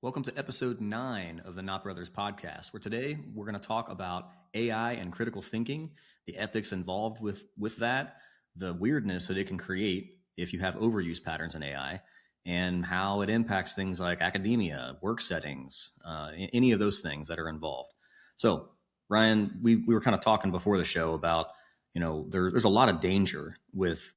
Welcome to episode 9 of the Not Brothers podcast, where today we're going to talk about AI and critical thinking, the ethics involved with that, the weirdness that it can create if you have overuse patterns in AI, and how it impacts things like academia, work settings, any of those things that are involved. So, Ryan, we were kind of talking before the show about, there's a lot of danger with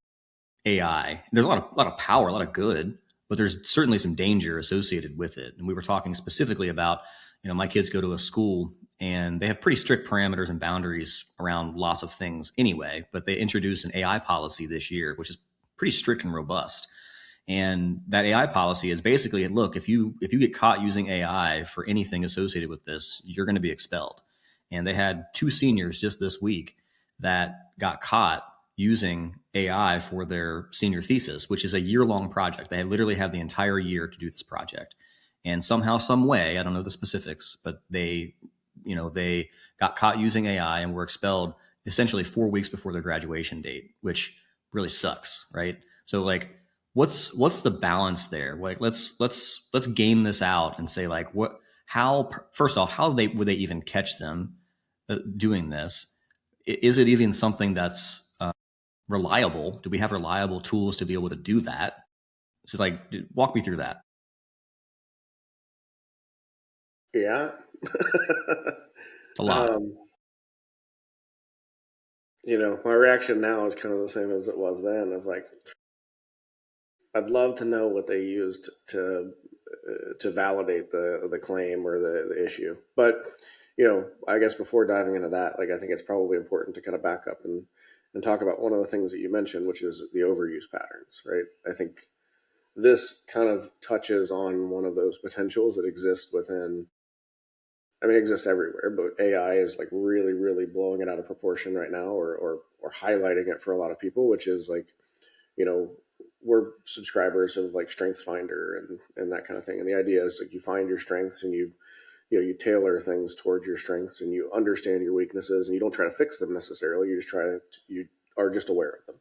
AI. There's a lot of power, a lot of good, but there's certainly some danger associated with it. And we were talking specifically about, my kids go to a school and they have pretty strict parameters and boundaries around lots of things anyway, but they introduced an AI policy this year, which is pretty strict and robust. And that AI policy is basically, look, if you get caught using AI for anything associated with this, you're going to be expelled. And they had 2 seniors just this week that got caught using AI for their senior thesis, which is a year-long project. They literally have the entire year to do this project. And somehow, some way, I don't know the specifics, but they got caught using AI and were expelled essentially 4 weeks before their graduation date, which really sucks, right? So what's the balance there? Like, let's game this out and say, like, first off, how would they even catch them doing this? Is it even something that's reliable? Do we have reliable tools to be able to do that? So, walk me through that. Yeah. It's a lot. My reaction now is kind of the same as it was then, of like, I'd love to know what they used to validate the claim or the issue. But, I guess before diving into that, I think it's probably important to kind of back up and talk about one of the things that you mentioned, which is the overuse patterns, right? I think this kind of touches on one of those potentials that exist within, it exists everywhere, but AI is like really, really blowing it out of proportion right now, or highlighting it for a lot of people, which is like, we're subscribers of like Strengths Finder and that kind of thing. And the idea is like you find your strengths and you tailor things towards your strengths, and you understand your weaknesses, and you don't try to fix them necessarily. You are just aware of them.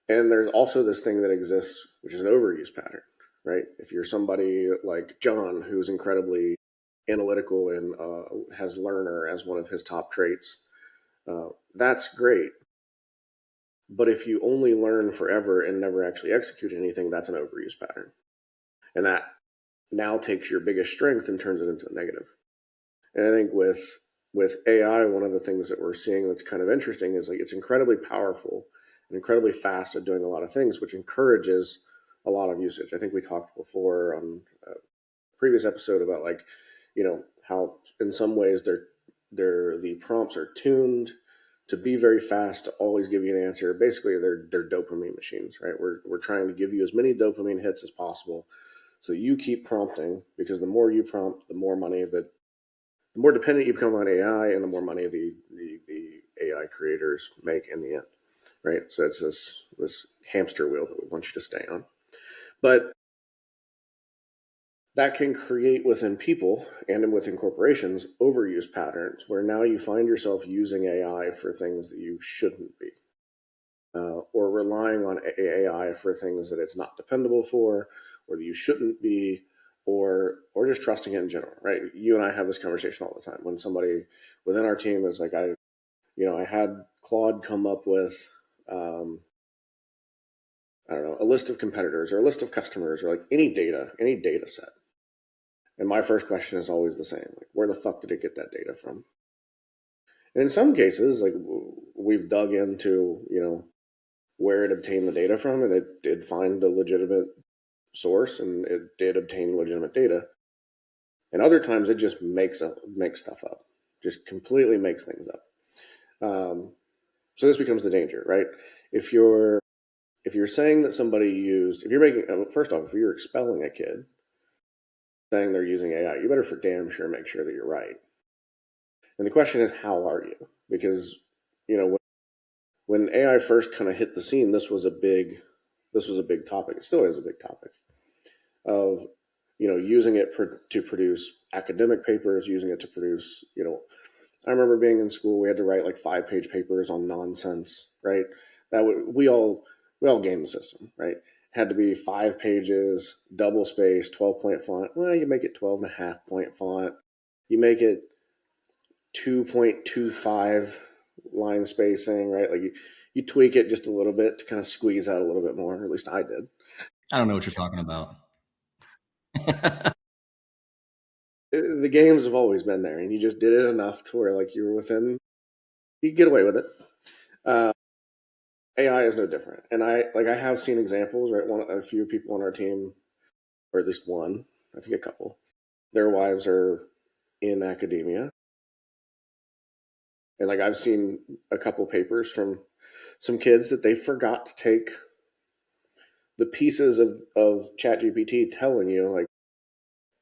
And there's also this thing that exists, which is an overuse pattern, right? If you're somebody like John, who's incredibly analytical and has learner as one of his top traits, that's great. But if you only learn forever and never actually execute anything, that's an overuse pattern. And that now takes your biggest strength and turns it into a negative. And I think with AI, one of the things that we're seeing that's kind of interesting is like it's incredibly powerful and incredibly fast at doing a lot of things, which encourages a lot of usage. I think we talked before on a previous episode about how in some ways the prompts are tuned to be very fast, to always give you an answer. Basically, they're dopamine machines, right? We're trying to give you as many dopamine hits as possible. So you keep prompting, because the more you prompt, the more more dependent you become on AI, and the more money the AI creators make in the end, right? So it's this hamster wheel that we want you to stay on. But that can create within people and within corporations overuse patterns, where now you find yourself using AI for things that you shouldn't be, or relying on AI for things that it's not dependable for, or that you shouldn't be, or just trusting it in general, right? You and I have this conversation all the time. When somebody within our team is like, I had Claude come up with, I don't know, a list of competitors or a list of customers, or like any data set. And my first question is always the same: like, where the fuck did it get that data from? And in some cases, like, we've dug into, where it obtained the data from, and it did find a legitimate source, and it did obtain legitimate data. And other times it just makes stuff up, just completely makes things up. So this becomes the danger, right? If you're saying that somebody used, if you're making, first off, if you're expelling a kid saying they're using AI, you better for damn sure make sure that you're right. And the question is, how are you? Because, when AI first kind of hit the scene, this was a big topic. It still is a big topic of, using it to produce academic papers, using it to produce, I remember being in school, we had to write like 5-page papers on nonsense, right? We all game the system, right? had to be 5 pages, double space, 12-point font. Well, you make it 12.5-point font. You make it 2.25 line spacing, right? Like you tweak it just a little bit to kind of squeeze out a little bit more. Or at least I did. I don't know what you're talking about. The games have always been there, and you just did it enough to where like you were within, you could get away with it. AI is no different, and I have seen examples, right? A few people on our team, or at least one, I think a couple, their wives are in academia, and like I've seen a couple papers from some kids that they forgot to take the pieces of ChatGPT telling you like,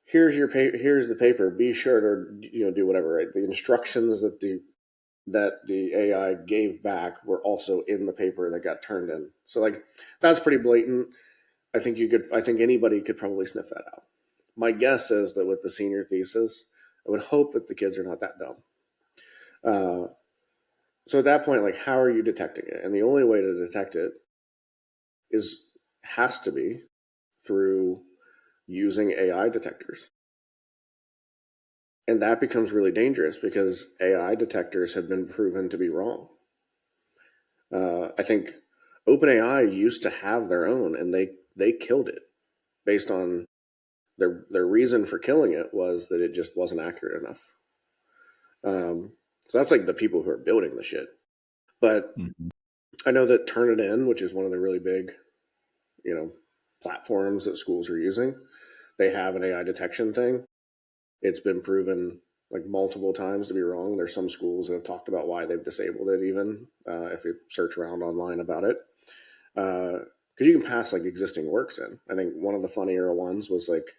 here's the paper, be sure to do whatever, right? The instructions that the AI gave back were also in the paper that got turned in. So like that's pretty blatant. I think anybody could probably sniff that out. My guess is that with the senior thesis, I would hope that the kids are not that dumb. So at that point, like, how are you detecting it? And the only way to detect it has to be through using AI detectors. And that becomes really dangerous because AI detectors have been proven to be wrong. I think OpenAI used to have their own, and they killed it based on their reason for killing it was that it just wasn't accurate enough. So that's like the people who are building the shit. But I know that Turnitin, which is one of the really big, platforms that schools are using, they have an AI detection thing. It's been proven like multiple times to be wrong. There's some schools that have talked about why they've disabled it even, if you search around online about it. Because you can pass like existing works in. I think one of the funnier ones was like,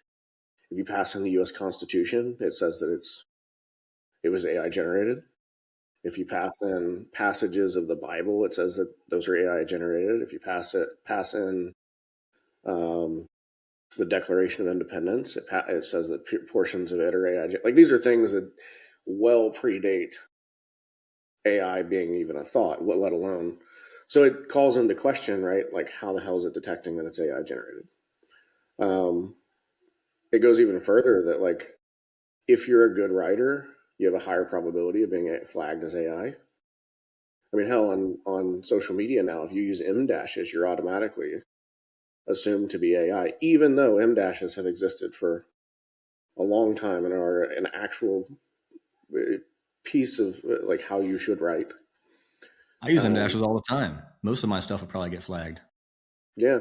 if you pass in the U.S. Constitution, it says that it was AI generated. If you pass in passages of the Bible, it says that those are AI generated. If you pass in the Declaration of Independence, it says that portions of it are AI. Like these are things that well predate AI being even a thought, let alone. So it calls into question, right? Like how the hell is it detecting that it's AI generated? It goes even further that like if you're a good writer, you have a higher probability of being flagged as AI. I mean, hell, on social media now, if you use M dashes, you're automatically assumed to be AI, even though M dashes have existed for a long time and are an actual piece of like how you should write. I use M dashes all the time. Most of my stuff will probably get flagged. Yeah.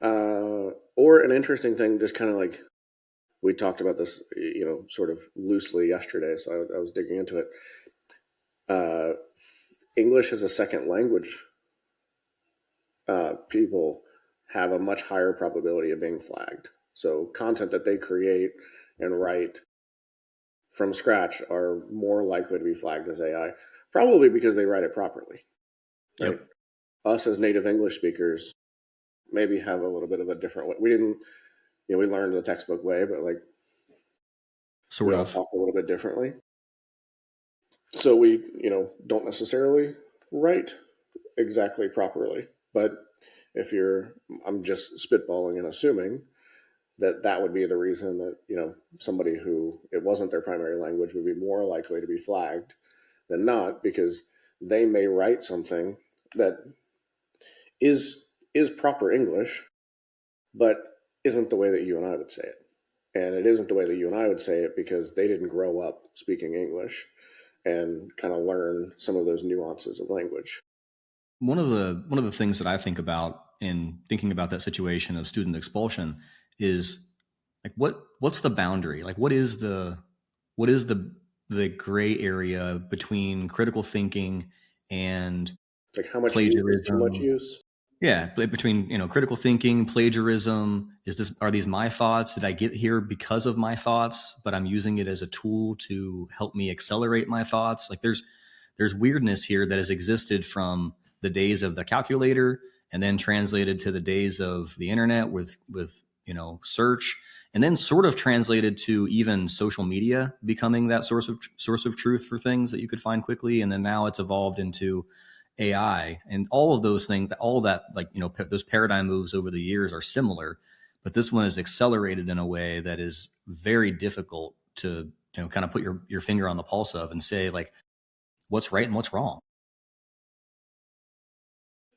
Or an interesting thing, just kind of like we talked about this, sort of loosely yesterday, so I was digging into it. English as a second language, people have a much higher probability of being flagged. So content that they create and write from scratch are more likely to be flagged as AI, probably because they write it properly. Right? Yep. Us as native English speakers maybe have a little bit of a different way. We didn't, we learned the textbook way, but like sort of talk a little bit differently. So we, don't necessarily write exactly properly. But I'm just spitballing and assuming that would be the reason that, somebody who it wasn't their primary language would be more likely to be flagged than not, because they may write something that is proper English, but isn't the way that you and I would say it. And it isn't the way that you and I would say it because they didn't grow up speaking English and kind of learn some of those nuances of language. One of the things that I think about in thinking about that situation of student expulsion is like what's the boundary? Like what is the gray area between critical thinking and like how much plagiarism? Use is too much use? Yeah, between critical thinking, plagiarism. Are these my thoughts? Did I get here because of my thoughts, but I'm using it as a tool to help me accelerate my thoughts? Like there's weirdness here that has existed from the days of the calculator and then translated to the days of the internet with search, and then sort of translated to even social media becoming that source of truth for things that you could find quickly. And then now it's evolved into AI and all of those things, all of that, like, those paradigm moves over the years are similar, but this one is accelerated in a way that is very difficult to, kind of put your finger on the pulse of and say, like, what's right and what's wrong.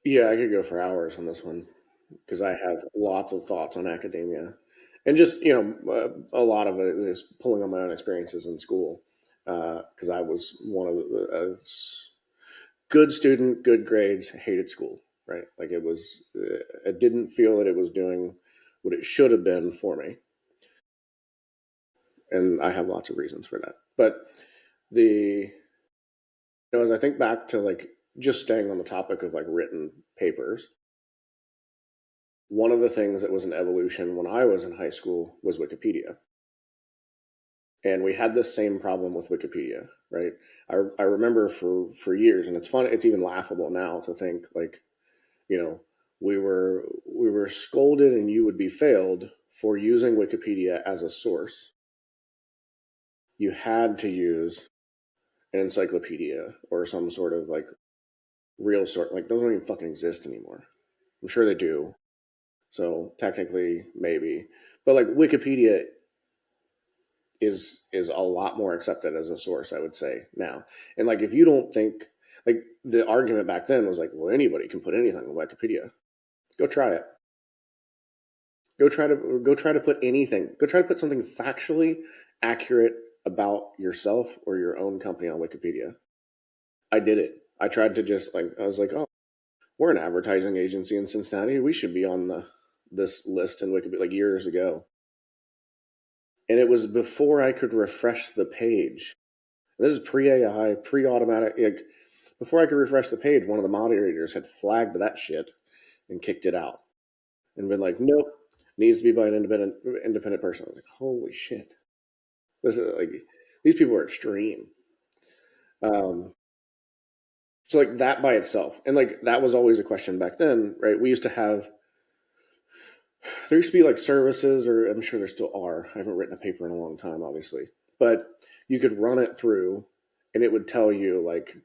Yeah, I could go for hours on this one because I have lots of thoughts on academia, and just a lot of it is pulling on my own experiences in school because I was one of the good student, good grades, hated school. Right, like it was, I didn't feel that it was doing what it should have been for me, and I have lots of reasons for that. But as I think back to like just staying on the topic of like written papers, one of the things that was an evolution when I was in high school was Wikipedia. And we had this same problem with Wikipedia, right? I remember for years, and it's fun, it's even laughable now to think like, we were scolded and you would be failed for using Wikipedia as a source. You had to use an encyclopedia or some sort of like real sort, like those don't even fucking exist anymore. I'm sure they do. So technically maybe, but like Wikipedia is a lot more accepted as a source, I would say now. And like, if you don't think, like, the argument back then was like, well, anybody can put anything on Wikipedia. Go try it. Go try to put anything. Go try to put something factually accurate about yourself or your own company on Wikipedia. I did it. I tried to just like, I was like, oh, we're an advertising agency in Cincinnati. We should be on this list in Wikipedia, like years ago. And it was before I could refresh the page. This is pre-AI, pre-automatic. Like, before I could refresh the page, one of the moderators had flagged that shit and kicked it out and been like, nope, needs to be by an independent person. I was like, holy shit. This is like, these people are extreme. So like that by itself. And like, that was always a question back then, right? We used to have, there used to be like services, or I'm sure there still are. I haven't written a paper in a long time, obviously, but you could run it through and it would tell you like,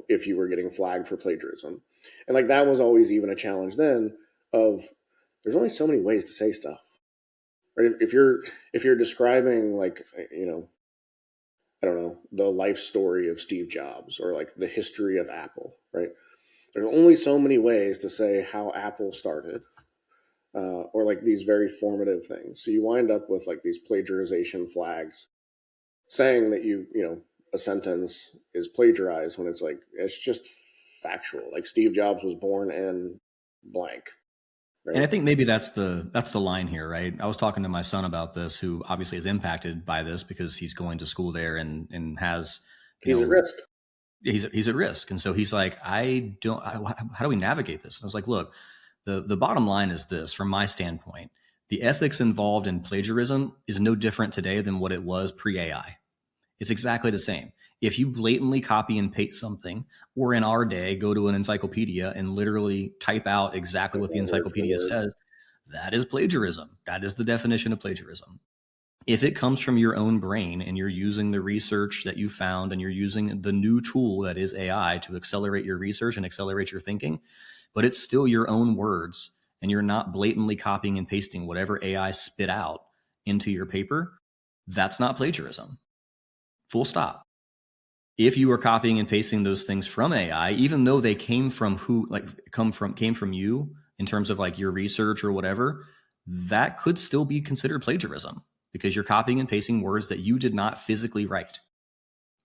if you were getting flagged for plagiarism. And like, that was always even a challenge then of, there's only so many ways to say stuff, right? If you're describing like, I don't know, the life story of Steve Jobs or like the history of Apple, right? There's only so many ways to say how Apple started. Or like these very formative things. So you wind up with like these plagiarization flags saying that a sentence is plagiarized when it's like, it's just factual. Like Steve Jobs was born in blank. Right? And I think maybe that's the line here, right? I was talking to my son about this, who obviously is impacted by this because he's going to school there and has, he's at risk. He's at risk. And so he's like, how do we navigate this? And I was like, look, the bottom line is this, from my standpoint, the ethics involved in plagiarism is no different today than what it was pre-AI. It's exactly the same. If you blatantly copy and paste something, or in our day, go to an encyclopedia and literally type out exactly what the encyclopedia says, that is plagiarism. That is the definition of plagiarism. If it comes from your own brain and you're using the research that you found and you're using the new tool that is AI to accelerate your research and accelerate your thinking, but it's still your own words and you're not blatantly copying and pasting whatever AI spit out into your paper, that's not plagiarism. Full stop. If you are copying and pasting those things from AI, even though they came from came from you in terms of like your research or whatever, that could still be considered plagiarism because you're copying and pasting words that you did not physically write.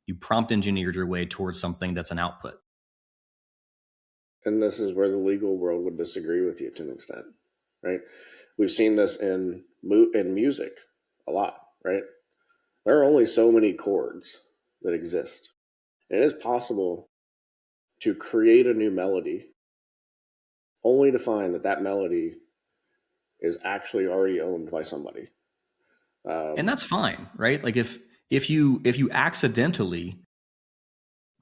You prompt engineered your way towards something that's an output. And this is where the legal world would disagree with you to an extent, right? We've seen this in music a lot, right? There are only so many chords that exist. And it is possible to create a new melody only to find that melody is actually already owned by somebody. And that's fine, right? Like if you accidentally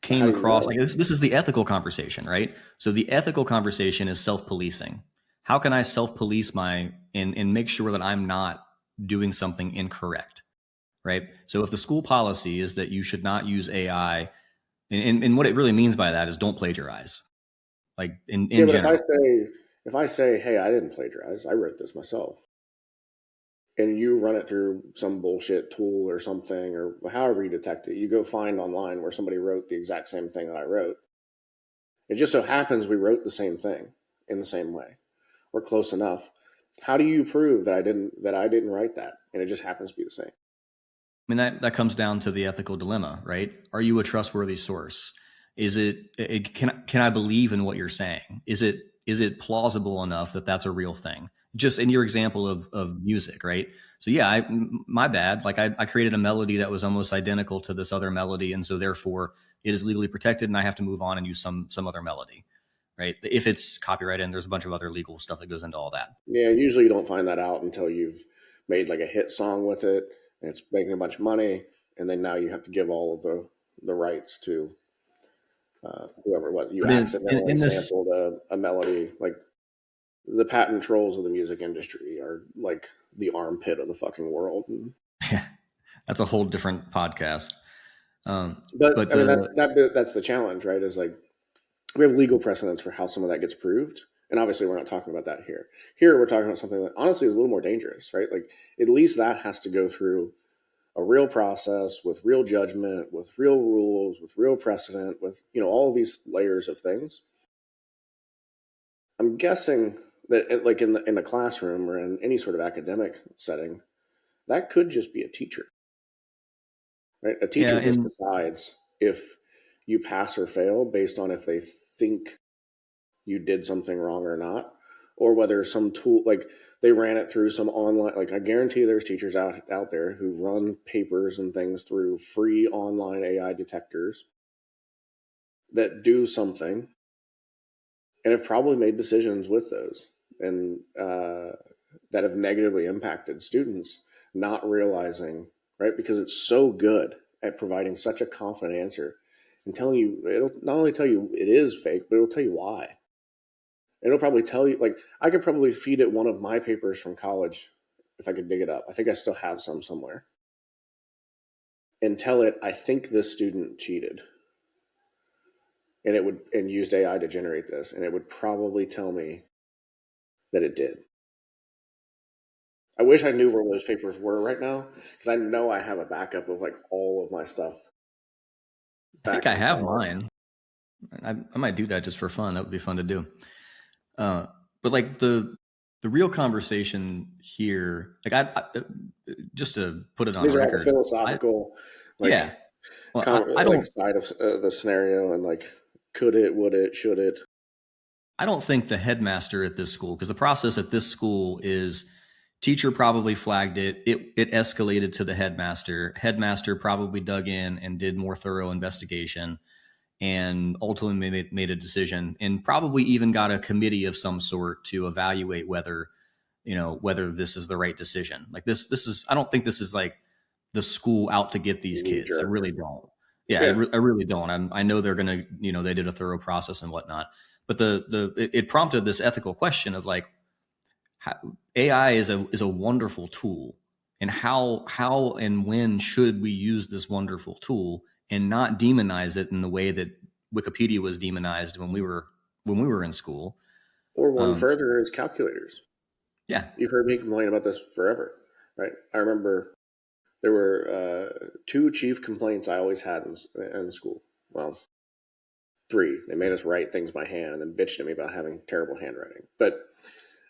came across, like this is the ethical conversation, right? So the ethical conversation is self-policing. How can I self-police and make sure that I'm not doing something incorrect, right? So if the school policy is that you should not use AI, and what it really means by that is don't plagiarize. like in Yeah, but general. if I say, hey, I didn't plagiarize, I wrote this myself, and you run it through some bullshit tool or something, or however you detect it, you go find online where somebody wrote the exact same thing that I wrote. It just so happens we wrote the same thing in the same way, or close enough. How do you prove that I didn't write that, and it just happens to be the same? I mean, that comes down to the ethical dilemma, right? Are you a trustworthy source? Is can I believe in what you're saying? Is it plausible enough that that's a real thing? Just in your example of music, right? So yeah, my bad. Like I created a melody that was almost identical to this other melody, and so therefore it is legally protected, and I have to move on and use some other melody, right? If it's copyrighted, and there's a bunch of other legal stuff that goes into all that. Yeah, usually you don't find that out until you've made like a hit song with it, and it's making a bunch of money, and then now you have to give all of the rights to whoever. What you But accidentally in this, sampled a melody. Like the patent trolls of the music industry are like the armpit of the fucking world. yeah, that's a whole different podcast. But But I mean the that's the challenge, right? Is like we have legal precedents for how some of that gets proved. And obviously, we're not talking about that here. Here, we're talking about something that honestly is a little more dangerous, right? Like, at least that has to go through a real process with real judgment, with real rules, with real precedent, with, all of these layers of things. I'm guessing that, like, in the classroom or in any sort of academic setting, that could just be a teacher, right? A yeah, teacher just and decides if you pass or fail based on if they think you did something wrong or not, or whether some tool, like they ran it through some online, like I guarantee there's teachers out there who run papers and things through free online AI detectors that do something and have probably made decisions with those, and that have negatively impacted students, not realizing, right? Because it's so good at providing such a confident answer and telling you, it'll not only tell you it is fake, but it'll tell you why. It'll probably tell you, like, I could probably feed it one of my papers from college if I could dig it up. I think I still have some somewhere. And tell it, I think this student cheated. And it would, and used AI to generate this. And it would probably tell me that it did. I wish I knew where those papers were right now, because I know I have a backup of like all of my stuff I think back I in have college. mine. I might do that just for fun. That would be fun to do. But like the real conversation here, like just to put it on These are all the record, I philosophical, like, yeah. Well, I like don't side of the scenario, and like, could it, would it, should it? I don't think the headmaster at this school, because the process at this school is teacher probably flagged it. It escalated to the headmaster. Headmaster probably dug in and did more thorough investigation and ultimately made a decision, and probably even got a committee of some sort to evaluate whether this is the right decision. Like this is I don't think this is like the school out to get these Knee kids. I jerk. really don't. Yeah, Yeah. I really don't. I know they're gonna, they did a thorough process and whatnot, but it prompted this ethical question of like, how, AI is a wonderful tool, and how and when should we use this wonderful tool and not demonize it in the way that Wikipedia was demonized when we were in school. Or one Um, further is calculators. yeah, You've heard me complain about this forever, right? I remember there were two chief complaints I always had in school. Well, three. They made us write things by hand and then bitched at me about having terrible handwriting. But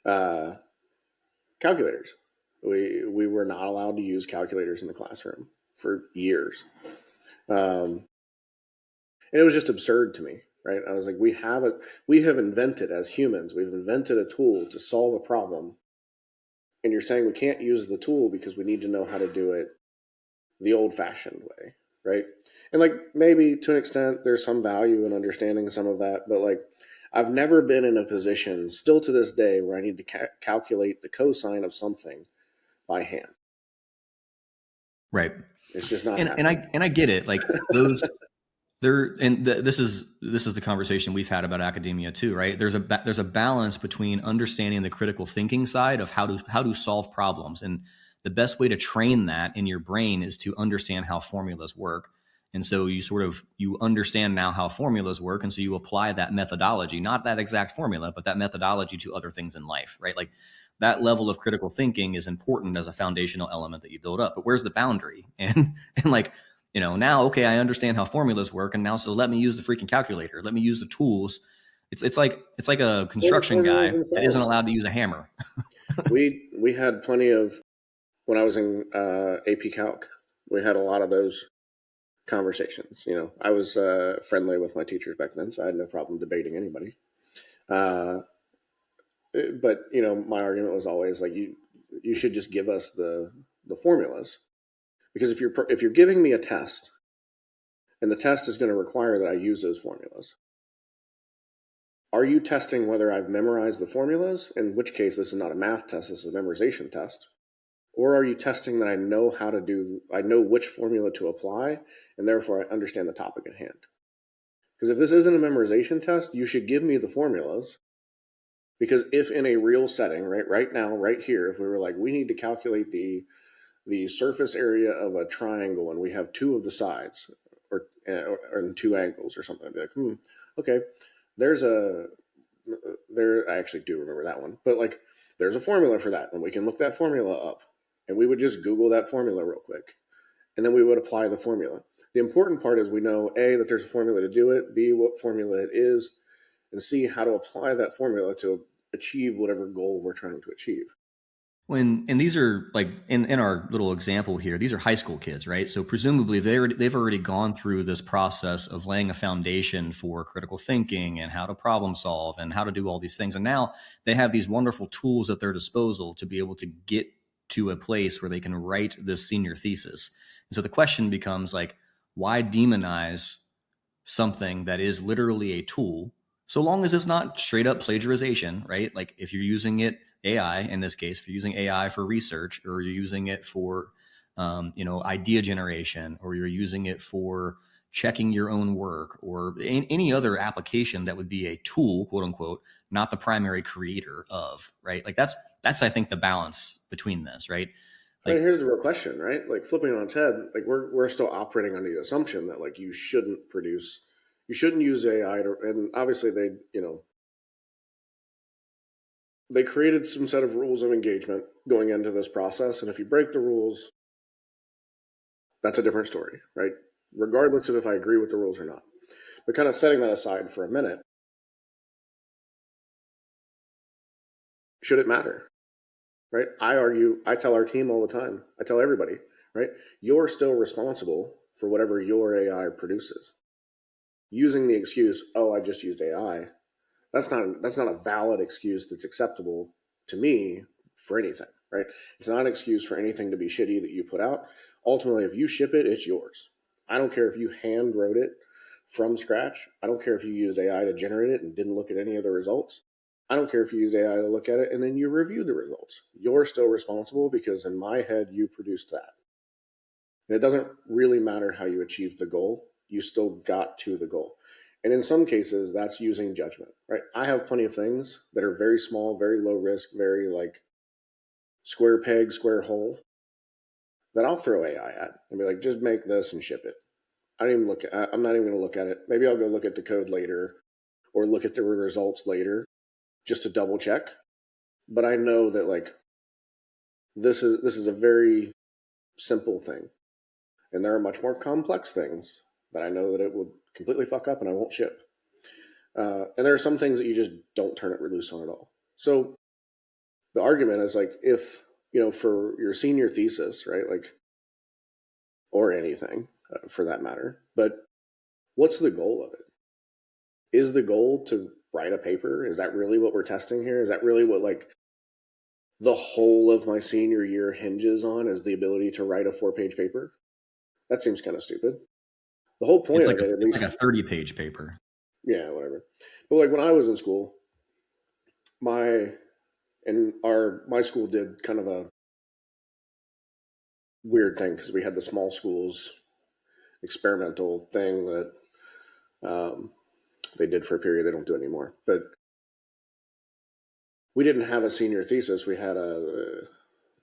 uh, calculators. We were not allowed to use calculators in the classroom for years. And it was just absurd to me, right? I was like, we have invented, as humans, we've invented a tool to solve a problem, and you're saying we can't use the tool because we need to know how to do it the old-fashioned way, right? And like, maybe to an extent there's some value in understanding some of that, but like, I've never been in a position, still to this day, where I need to calculate the cosine of something by hand. right. It's just not And happening. I get it. Like those there and this is the conversation we've had about academia too, right? There's a balance between understanding the critical thinking side of how to solve problems, and the best way to train that in your brain is to understand how formulas work, And so you understand now how formulas work. And so you apply that methodology, not that exact formula, but that methodology to other things in life, right? Like that level of critical thinking is important as a foundational element that you build up. But where's the boundary? And like, now, okay, I understand how formulas work. And now, so let me use the freaking calculator. Let me use the tools. It's like a construction guy that isn't allowed to use a hammer. We had plenty of, when I was in AP Calc, we had a lot of those conversations. I was friendly with my teachers back then, so I had no problem debating anybody. But my argument was always like, you should just give us the formulas, because if you're giving me a test, and the test is going to require that I use those formulas, are you testing whether I've memorized the formulas? In which case, this is not a math test, this is a memorization test. Or are you testing that I know which formula to apply, and therefore I understand the topic at hand? Because if this isn't a memorization test, you should give me the formulas. Because if in a real setting, right now, right here, if we were like, we need to calculate the surface area of a triangle, and we have two of the sides, or two angles or something, I'd be like, okay, I actually do remember that one, but like, there's a formula for that, and we can look that formula up, and we would just Google that formula real quick, and then we would apply the formula. The important part is we know, A, that there's a formula to do it, B, what formula it is, and C, how to apply that formula to achieve whatever goal we're trying to achieve. And these are like in our little example here, these are high school kids, right? So presumably they've already gone through this process of laying a foundation for critical thinking and how to problem solve and how to do all these things. And now they have these wonderful tools at their disposal to be able to get to a place where they can write this senior thesis. And so the question becomes like, why demonize something that is literally a tool, so long as it's not straight up plagiarization, right? Like if you're using it, AI in this case, if you're using AI for research, or you're using it for, idea generation, or you're using it for checking your own work, or any other application that would be a tool, quote unquote, not the primary creator of, right? Like that's I think the balance between this, right? Like, here's the real question, right? Like flipping it on its head, like we're still operating under the assumption that like you shouldn't use AI to, and obviously they created some set of rules of engagement going into this process, and if you break the rules, that's a different story, right? Regardless of if I agree with the rules or not. But kind of setting that aside for a minute, should it matter? Right? I tell our team all the time, I tell everybody, right? You're still responsible for whatever your AI produces. Using the excuse, oh, I just used AI, that's not a valid excuse that's acceptable to me for anything, right? It's not an excuse for anything to be shitty that you put out. Ultimately, if you ship it, it's yours. I don't care if you hand wrote it from scratch. I don't care if you used AI to generate it and didn't look at any of the results. I don't care if you used AI to look at it and then you review the results. You're still responsible because in my head, you produced that. And it doesn't really matter how you achieved the goal. You still got to the goal. And in some cases, that's using judgment, right? I have plenty of things that are very small, very low risk, very like square peg, square hole, that I'll throw AI at and be like, just make this and ship it. I'm not even going to look at it. Maybe I'll go look at the code later or look at the results later just to double check. But I know that like, this is a very simple thing. And there are much more complex things that I know that it would completely fuck up and I won't ship. And there are some things that you just don't turn it loose on at all. So the argument is like, if, for your senior thesis, right, like, or anything for that matter, but what's the goal of it? Is the goal to write a paper? Is that really what we're testing here? Is that really what like the whole of my senior year hinges on, is the ability to write a 4-page paper? That seems kind of stupid. The whole point of it, at least, like a 30-page paper. Yeah, whatever. But like when I was in school, my school did kind of a weird thing because we had the small schools experimental thing that they did for a period. They don't do it anymore. But we didn't have a senior thesis. We had a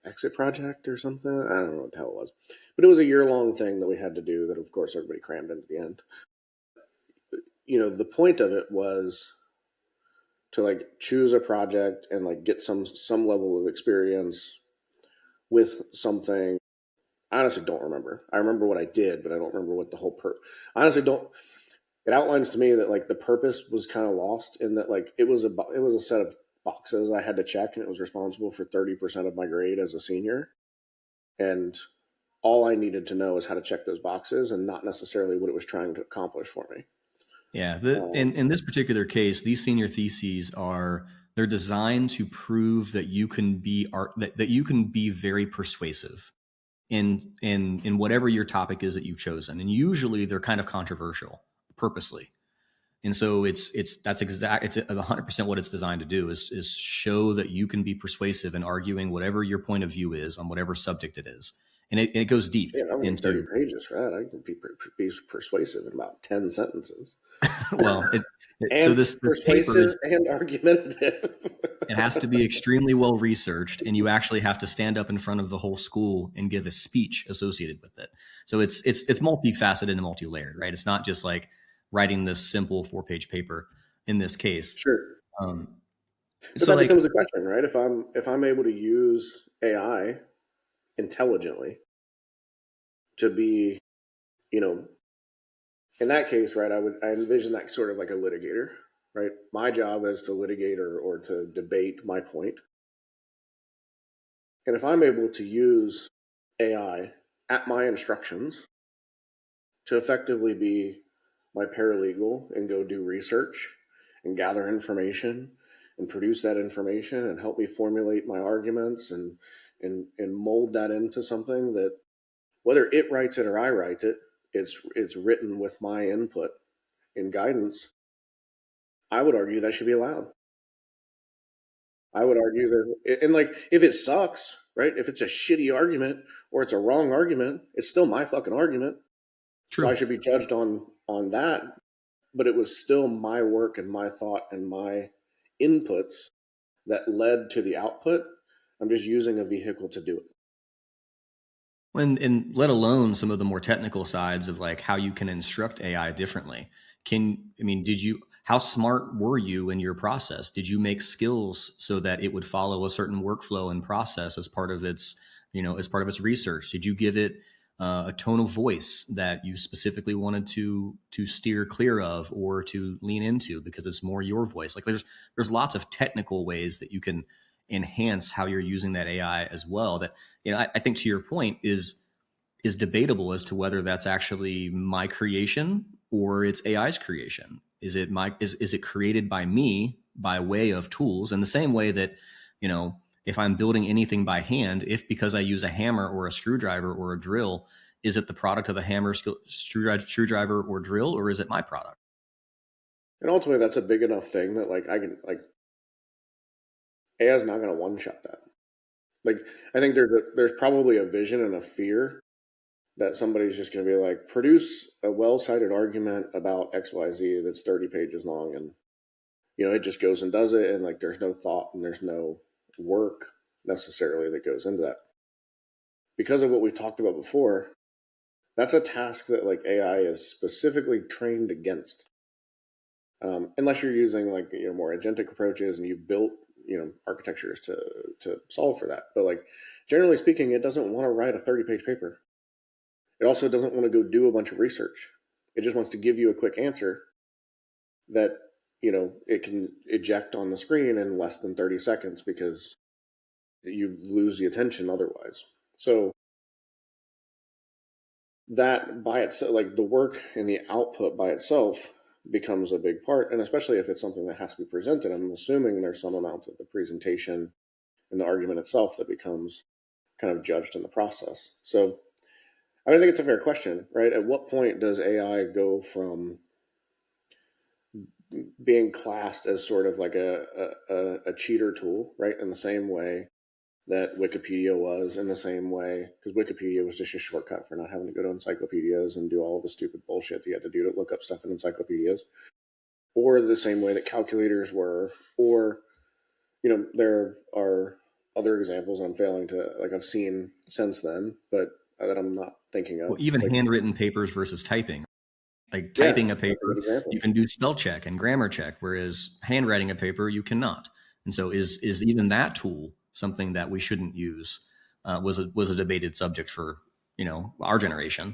exit project or something. I don't know what the hell it was, but it was a year-long thing that we had to do that, of course, everybody crammed into the end. The point of it was to like choose a project and like get some level of experience with something. I honestly don't remember. I remember what I did, but I don't remember what the whole honestly don't. It outlines to me that like the purpose was kind of lost in that like it was a set of boxes I had to check, and it was responsible for 30% of my grade as a senior. And all I needed to know is how to check those boxes and not necessarily what it was trying to accomplish for me. Yeah. In this particular case, these senior theses they're designed to prove that you can be that you can be very persuasive in whatever your topic is that you've chosen. And usually they're kind of controversial purposely. And so it's 100% what it's designed to do is show that you can be persuasive in arguing whatever your point of view is on whatever subject it is. And it goes deep. Yeah, I'm into 30 pages for that. I can be persuasive in about 10 sentences. Well, so this persuasive and argumentative. It has to be extremely well researched, and you actually have to stand up in front of the whole school and give a speech associated with it. So it's multifaceted and multi-layered, right? It's not just like writing this simple 4-page paper in this case. Sure. So that becomes the question, right? If I'm able to use AI intelligently to be, in that case, right, I envision that sort of like a litigator, right? My job is to litigate or to debate my point. And if I'm able to use AI at my instructions to effectively be my paralegal and go do research and gather information and produce that information and help me formulate my arguments and mold that into something that, whether it writes it or I write it, it's written with my input and guidance, I would argue that should be allowed. I would argue that, and like, if it sucks, right? If it's a shitty argument or it's a wrong argument, it's still my fucking argument. True. So I should be judged on that. But it was still my work and my thought and my inputs that led to the output. I'm just using a vehicle to do it. And let alone some of the more technical sides of like how you can instruct AI differently. How smart were you in your process? Did you make skills so that it would follow a certain workflow and process as part of its research? Did you give it a tone of voice that you specifically wanted to steer clear of or to lean into because it's more your voice? Like there's lots of technical ways that you can enhance how you're using that AI as well. That, I think to your point is debatable as to whether that's actually my creation or it's AI's creation. Is it created by me by way of tools? In the same way that, if I'm building anything by hand, because I use a hammer or a screwdriver or a drill, is it the product of the hammer, screwdriver, or drill, or is it my product? And ultimately, that's a big enough thing that AI is not going to one-shot that. Like, I think there's probably a vision and a fear that somebody's just going to be like, produce a well-cited argument about XYZ that's 30 pages long, and it just goes and does it, and like there's no thought and there's no work necessarily that goes into that. Because of what we talked about before, that's a task that like AI is specifically trained against. Unless you're using like more agentic approaches and you've built architectures to solve for that. But like generally speaking, it doesn't want to write a 30-page paper. It also doesn't want to go do a bunch of research. It just wants to give you a quick answer that it can eject on the screen in less than 30 seconds because you lose the attention otherwise. So that by itself, like the work and the output by itself, becomes a big part. And especially if it's something that has to be presented, I'm assuming there's some amount of the presentation and the argument itself that becomes kind of judged in the process. So I think it's a fair question, right? At what point does AI go from being classed as sort of like a cheater tool, right? In the same way that Wikipedia was, in the same way, because Wikipedia was just a shortcut for not having to go to encyclopedias and do all the stupid bullshit that you had to do to look up stuff in encyclopedias, or the same way that calculators were, or there are other examples I'm failing to, like, I've seen since then, but that I'm not thinking of. Well, even like, handwritten papers versus typing. Like yeah, typing a that's a paper, good example. you can do spell check and grammar check, whereas handwriting a paper, you cannot. And so is even that tool something that we shouldn't use? Was a debated subject for, our generation.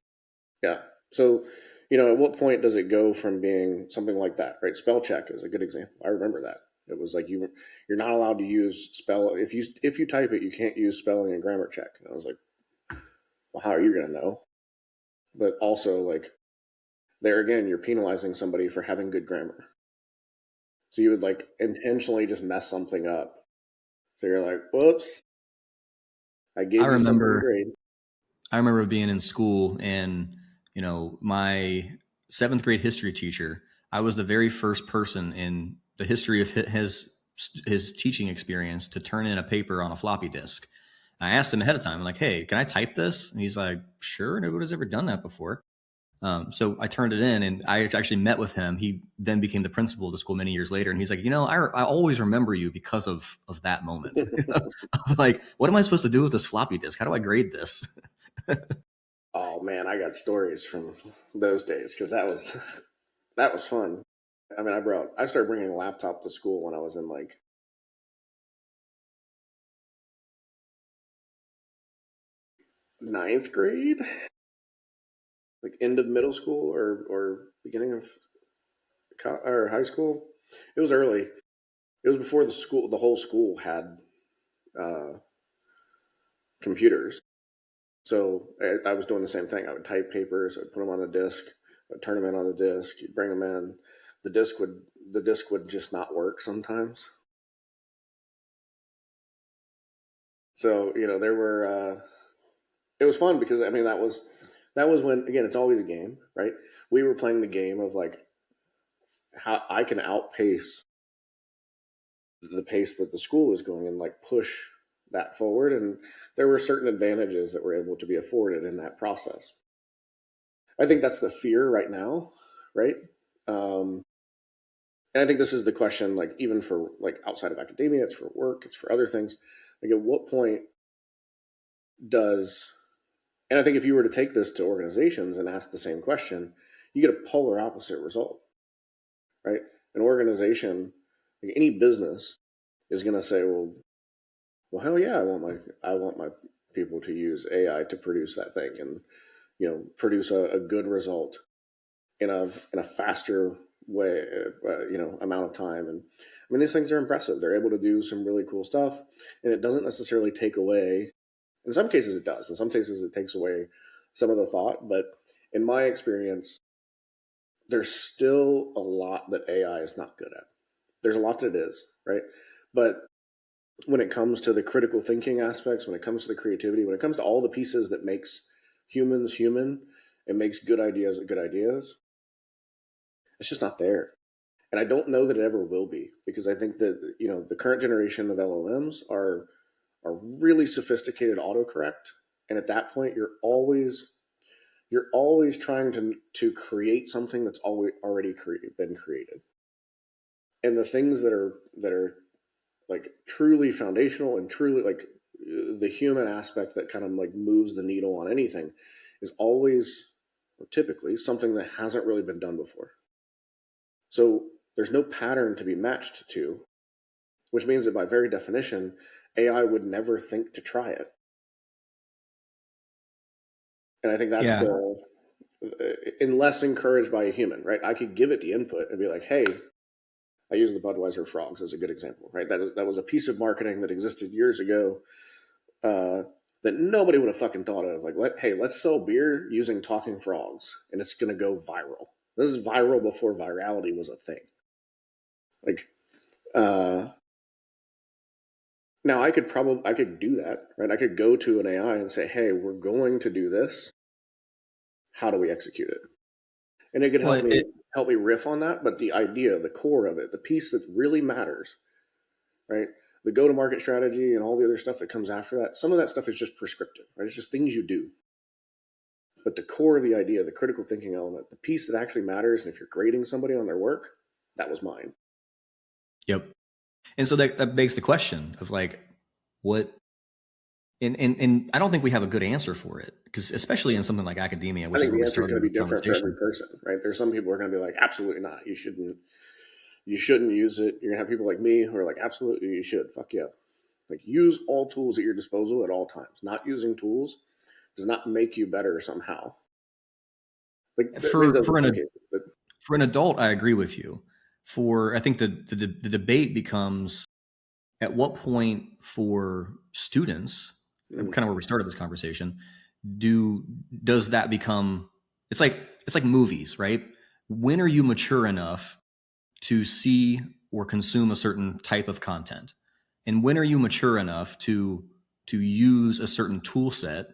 Yeah. So, at what point does it go from being something like that, right? Spell check is a good example. I remember that. It was like you're not allowed to use spell if you type it, you can't use spelling and grammar check. And I was like, well, how are you going to know? But also, like, there again, you're penalizing somebody for having good grammar. So you would like intentionally just mess something up. So you're like, whoops, I gave you something great. I remember being in school and, my 7th grade history teacher, I was the very first person in the history of his teaching experience to turn in a paper on a floppy disk. I asked him ahead of time, I'm like, hey, can I type this? And he's like, sure, nobody's ever done that before. So I turned it in and I actually met with him. He then became the principal of the school many years later. And he's like, I always remember you because of that moment. I'm like, what am I supposed to do with this floppy disk? How do I grade this? Oh man, I got stories from those days because that was fun. I mean, I started bringing a laptop to school when I was in like ninth grade, like end of middle school or beginning of or high school. It was early. It was before the whole school had uh, computers. So I was doing the same thing. I would type papers, I'd put them on a disk, I'd turn them in on a disk, you'd bring them in. The disk would just not work sometimes. So there were. It was fun because I mean that was when, again, it's always a game, right? We were playing the game of like how I can outpace the pace that the school is going and like push that forward, and there were certain advantages that were able to be afforded in that process. I think that's the fear right now, right? Um, and I think this is the question, like even for like outside of academia, it's for work, it's for other things. Like at what point does, and I think if you were to take this to organizations and ask the same question, you get a polar opposite result, right? An organization, like any business, is going to say, well, hell yeah, I want my people to use AI to produce that thing and produce a good result in a faster way, amount of time. And I mean, these things are impressive. They're able to do some really cool stuff, and it doesn't necessarily take away. In some cases, it does. In some cases, it takes away some of the thought. But in my experience, there's still a lot that AI is not good at. There's a lot that it is, right? But when it comes to the critical thinking aspects, when it comes to the creativity, when it comes to all the pieces that makes humans human, it makes good ideas good ideas. It's just not there. And I don't know that it ever will be, because I think that the current generation of LLMs are really sophisticated autocorrect, and at that point you're always trying to create something that's already been created. And the things that are like truly foundational and truly like the human aspect that kind of like moves the needle on anything is always, or typically, something that hasn't really been done before. So there's no pattern to be matched to, which means that by very definition, AI would never think to try it. And I think that's Yeah. unless encouraged by a human, right? I could give it the input and be like, hey, I use the Budweiser frogs as a good example, right? That was a piece of marketing that existed years ago that nobody would have fucking thought of. Like, hey, let's sell beer using talking frogs, and it's going to go viral. This is viral before virality was a thing. Like, now I could do that, right? I could go to an AI and say, hey, we're going to do this. How do we execute it? And it could help me riff on that, but the idea, the core of it, the piece that really matters, right? The go-to-market strategy and all the other stuff that comes after that, some of that stuff is just prescriptive, right? It's just things you do. But the core of the idea, the critical thinking element, the piece that actually matters, and if you're grading somebody on their work, that was mine. Yep. And so that begs the question of like, What and I don't think we have a good answer for it, because especially in something like academia, I which is think where the we answer is started going to the be different for every conversation. person, right? There's some people who are going to be like, absolutely not. You shouldn't use it. You're going to have people like me who are like, absolutely, you should. Fuck yeah. Like, use all tools at your disposal at all times. Not using tools does not make you better somehow. Like, maybe For that's for some an cases, but for an adult, I agree with you. For I think the debate becomes, at what point for students, kind of where we started this conversation, does that become, it's like movies, right? When are you mature enough to see or consume a certain type of content? And when are you mature enough to use a certain tool set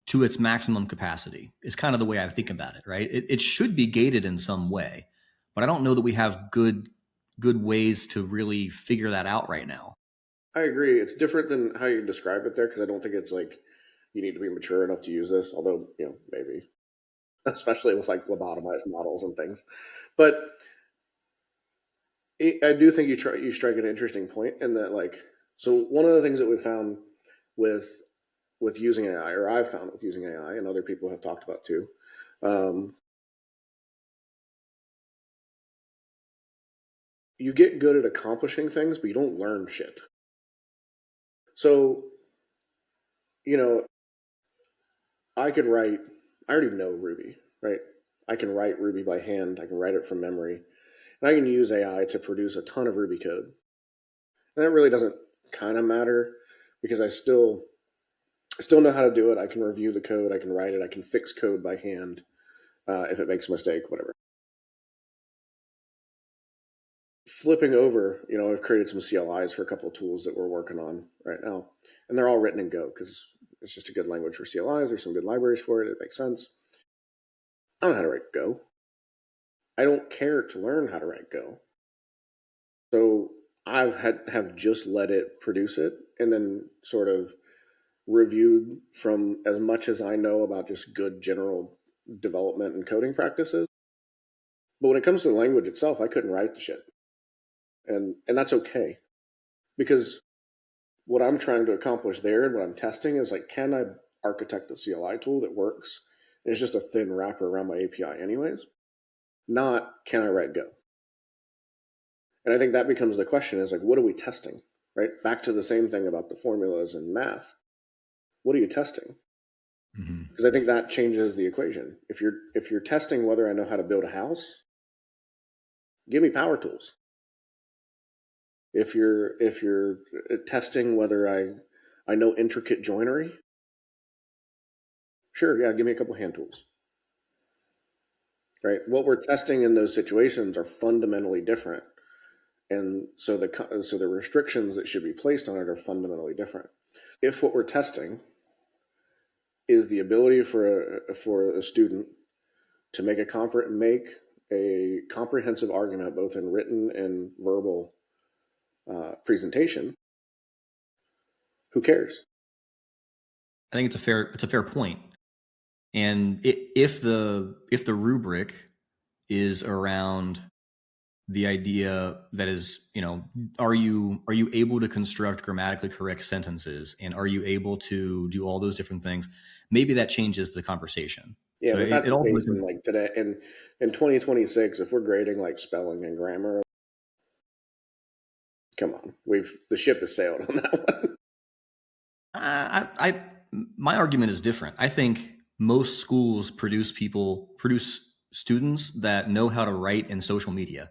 to its maximum capacity? Is kind of the way I think about it, right? It should be gated in some way, but I don't know that we have good ways to really figure that out right now. I agree. It's different than how you describe it there, because I don't think it's like you need to be mature enough to use this, although, maybe, especially with like lobotomized models and things. But I do think you strike an interesting point in that, like, so one of the things that we found with using AI, or I've found with using AI, and other people have talked about too, um, you get good at accomplishing things, but you don't learn shit. So, you know, I could write. I already know Ruby, right? I can write Ruby by hand. I can write it from memory, and I can use AI to produce a ton of Ruby code. And that really doesn't kind of matter, because I still know how to do it. I can review the code. I can write it. I can fix code by hand if it makes a mistake, whatever. Flipping over, I've created some CLIs for a couple of tools that we're working on right now, and they're all written in Go because it's just a good language for CLIs. There's some good libraries for it. It makes sense. I don't know how to write Go. I don't care to learn how to write Go. So have just let it produce it, and then sort of reviewed from as much as I know about just good general development and coding practices. But when it comes to the language itself, I couldn't write the shit. And that's okay, because what I'm trying to accomplish there and what I'm testing is like, can I architect a CLI tool that works and it's just a thin wrapper around my API anyways? Not, can I write Go? And I think that becomes the question, is like, what are we testing? Right? Back to the same thing about the formulas in math. What are you testing? Because I think that changes the equation. If you're testing whether I know how to build a house, give me power tools. If you're testing whether I know intricate joinery, sure, yeah, give me a couple hand tools. Right? What we're testing in those situations are fundamentally different, and so the restrictions that should be placed on it are fundamentally different. If what we're testing is the ability for a student to make a comprehensive argument, both in written and verbal presentation, who cares? I think it's a fair point. And if the rubric is around the idea that is, are you able to construct grammatically correct sentences, and are you able to do all those different things, maybe that changes the conversation. Yeah, So but that's it the all case in like today in 2026. If we're grading like spelling and grammar, come on, the ship has sailed on that one. My argument is different. I think most schools produce students that know how to write in social media,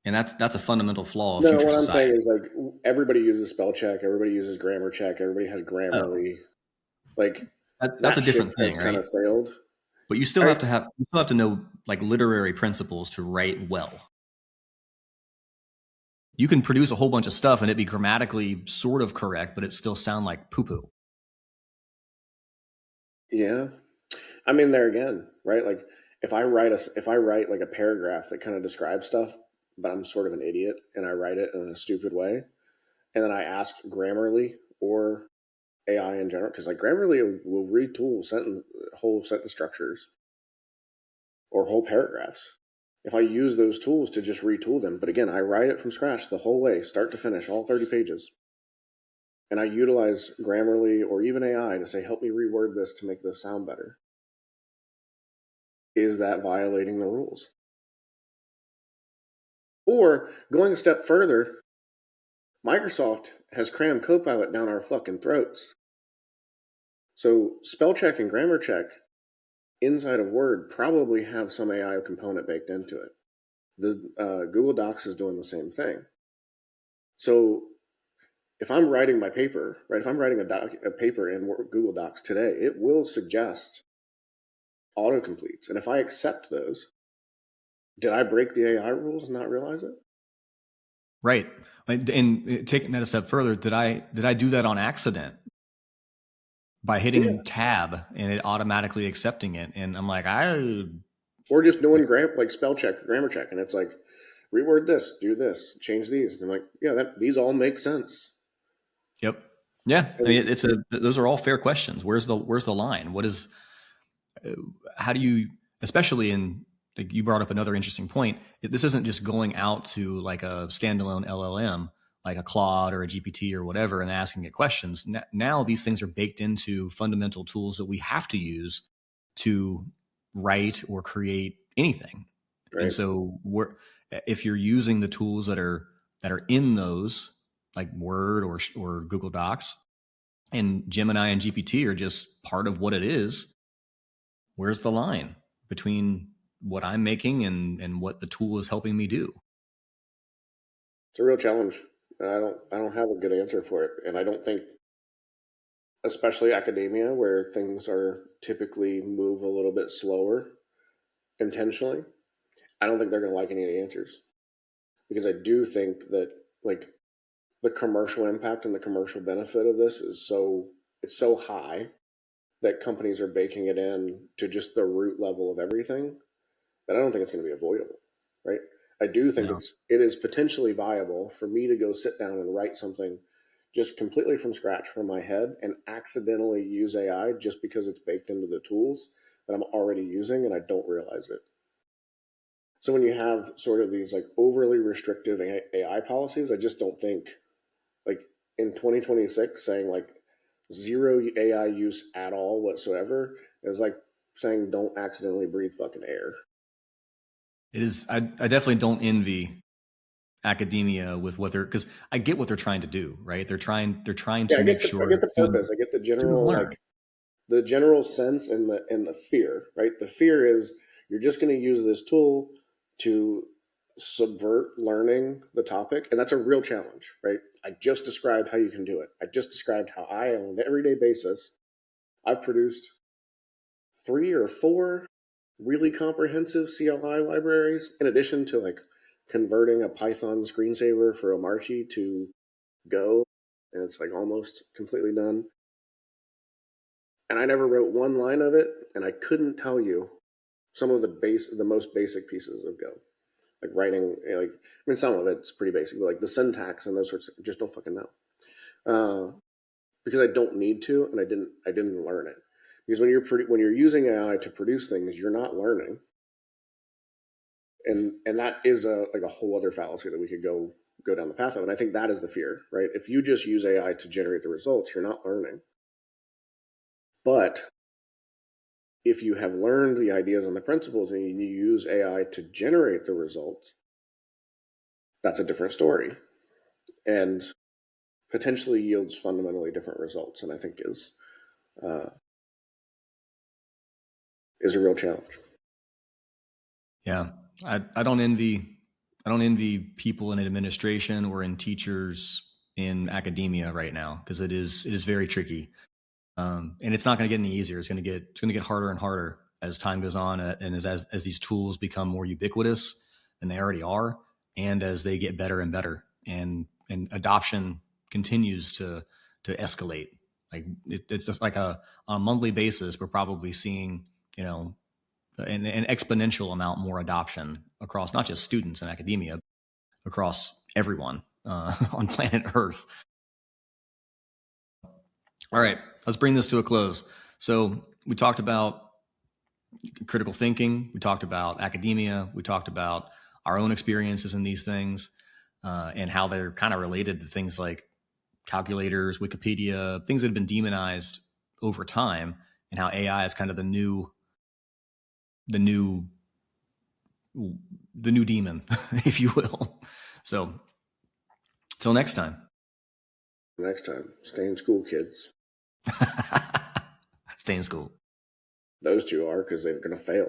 and that's a fundamental flaw of No, future what I'm saying society. is like everybody uses spell check, everybody uses grammar check, everybody has Oh, Grammarly. Like that's that a ship different thing, has kind right? of sailed. But I, you still have to know like literary principles to write well. You can produce a whole bunch of stuff and it be grammatically sort of correct, but it still sound like poo poo. yeah, I mean, there again, right? Like if I write like a paragraph that kind of describes stuff, but I'm sort of an idiot and I write it in a stupid way, and then I ask Grammarly or AI in general, because like Grammarly will retool whole sentence structures or whole paragraphs. If I use those tools to just retool them, but again, I write it from scratch the whole way, start to finish, all 30 pages. and I utilize Grammarly or even AI to say, help me reword this to make this sound better, is that violating the rules? Or going a step further, Microsoft has crammed Copilot down our fucking throats. So spell check and grammar check inside of Word probably have some AI component baked into it. The Google Docs is doing the same thing. So if I'm writing my paper, right, if I'm writing a paper in Google Docs today, it will suggest autocompletes. And if I accept those, did I break the AI rules and not realize it? Right. And taking that a step further, did I do that on accident by hitting tab and it automatically accepting it? And I'm like, or just doing spell check, grammar check, and it's like, reword this, do this, change these. And I'm like, yeah, these all make sense. Yep. Yeah. I mean, those are all fair questions. Where's the line? How do you, especially in, like, you brought up another interesting point. This isn't just going out to like a standalone LLM, like a Claude or a GPT or whatever, and asking it questions. Now these things are baked into fundamental tools that we have to use to write or create anything. Right. And so if you're using the tools that are in those, like Word or Google Docs, and Gemini and GPT are just part of what it is, where's the line between what I'm making and what the tool is helping me do? It's a real challenge. I don't have a good answer for it. And I don't think, especially academia, where things are typically move a little bit slower intentionally, I don't think they're going to like any of the answers. Because I do think that, like, the commercial impact and the commercial benefit of this is so high that companies are baking it in to just the root level of everything, that I don't think it's going to be avoidable, right? I do think it is potentially viable for me to go sit down and write something just completely from scratch from my head and accidentally use AI just because it's baked into the tools that I'm already using and I don't realize it. So when you have sort of these like overly restrictive AI policies, I just don't think, like, in 2026 saying like zero AI use at all whatsoever is like saying don't accidentally breathe fucking air. It is. I definitely don't envy academia with what because I get what they're trying to do, right? They're trying to make sure. I get the purpose. I get the general sense and the fear, right? The fear is you're just going to use this tool to subvert learning the topic, and that's a real challenge, right? I just described how you can do it. I just described how I, on an everyday basis, I've produced 3 or 4 really comprehensive CLI libraries, in addition to like converting a Python screensaver for a Marchi to Go, and it's like almost completely done. And I never wrote one line of it, and I couldn't tell you some of the most basic pieces of Go. Like writing, like, I mean, some of it's pretty basic, but like the syntax and those sorts of, just don't fucking know. Because I don't need to, and I didn't learn it. Because when you're using AI to produce things, you're not learning. And that is a whole other fallacy that we could go down the path of. And I think that is the fear, right? If you just use AI to generate the results, you're not learning. But if you have learned the ideas and the principles and you use AI to generate the results, that's a different story and potentially yields fundamentally different results. And I think is a real challenge. Yeah. I don't envy people in administration or in teachers in academia right now, because it is very tricky. And it's not going to get any easier. It's going to get harder and harder as time goes on, and as these tools become more ubiquitous, and they already are, and as they get better and better, and adoption continues to escalate. Like it's just like on a monthly basis, we're probably seeing, an exponential amount more adoption across not just students in academia, across everyone on planet Earth. All right, let's bring this to a close. So we talked about critical thinking. We talked about academia. We talked about our own experiences in these things, and how they're kind of related to things like calculators, Wikipedia, things that have been demonized over time, and how AI is kind of the new demon, if you will. So till next time. Next time, stay in school, kids. Stay in school. Those two are, because they're going to fail.